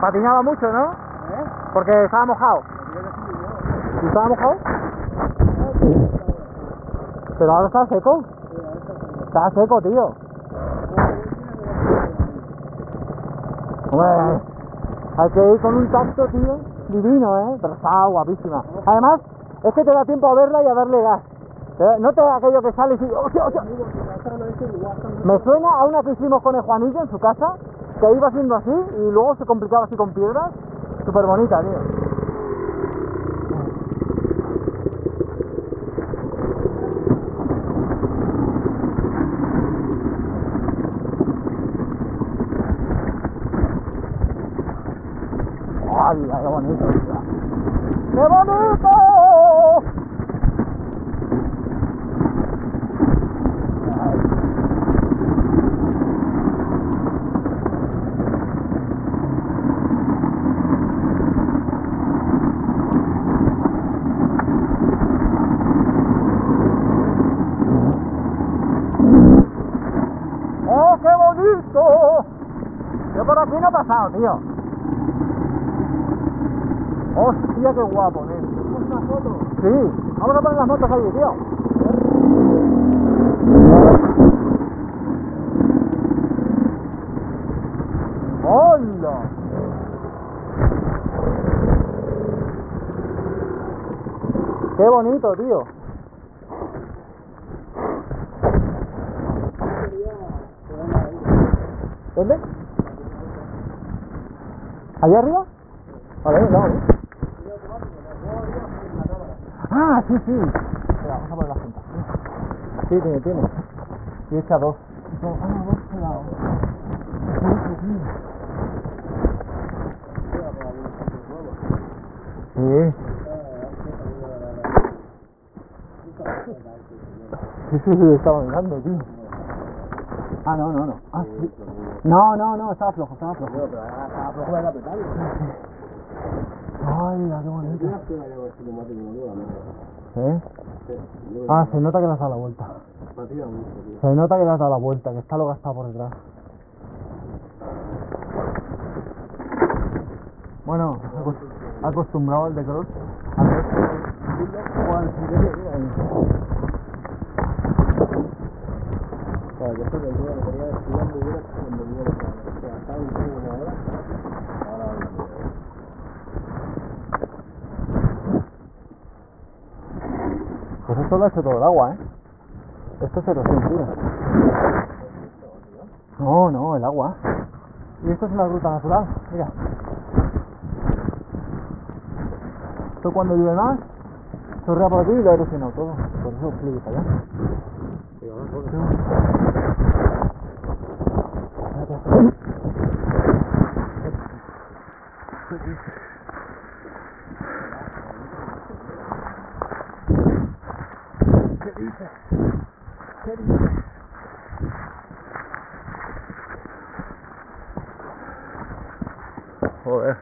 Patinaba mucho, ¿no? Porque estaba mojado. ¿Y estaba mojado? Pero ahora está seco. Está seco, tío. Hombre, hay que ir con un tacto, tío, divino, pero está guapísima. Además, es que te da tiempo a verla y a darle gas. No te da aquello que sales y... ¡Hostia, hostia! Me suena a una que hicimos con el Juanillo en su casa, que iba haciendo así y luego se complicaba así con piedras. Súper bonita, tío. ¡Ay, qué bonito, tío! ¡Qué bonito! ¡Oh, qué bonito! Yo por aquí no he pasado, tío. ¡Hostia, qué guapo, ¿eh? ¿Tenemos una foto? Sí, vamos a poner las motos ahí, tío. ¡Hola! ¡Qué bonito, tío! ¿Dónde? ¿Allá arriba? Vale, vamos. Ah, sí, sí. Espera, vamos a poner la junta. Sí, tiene. Y echa dos. Dos pelados. Sí. Sí, estaba mirando, tío. Ah, no. Ah, sí. No, estaba flojo. Estaba flojo para apretarlo. Ay, qué bonito. ¿Eh? Ah, se nota que le has dado la vuelta. Se nota que le has dado la vuelta, que está lo gastado por detrás. Bueno, acostumbrado al de cross. Claro, yo sé que el día que quería estudiando y era cuando yo lo estaba un poco como ahora. Pues esto lo ha hecho todo el agua, ¿eh? Esto es erosión, tío. No, el agua. Y esto es una gruta natural, mira. Esto cuando llueve más, chorrea por aquí y lo ha erosionado todo. Por eso fluye para allá. ¿Qué dices? Joder.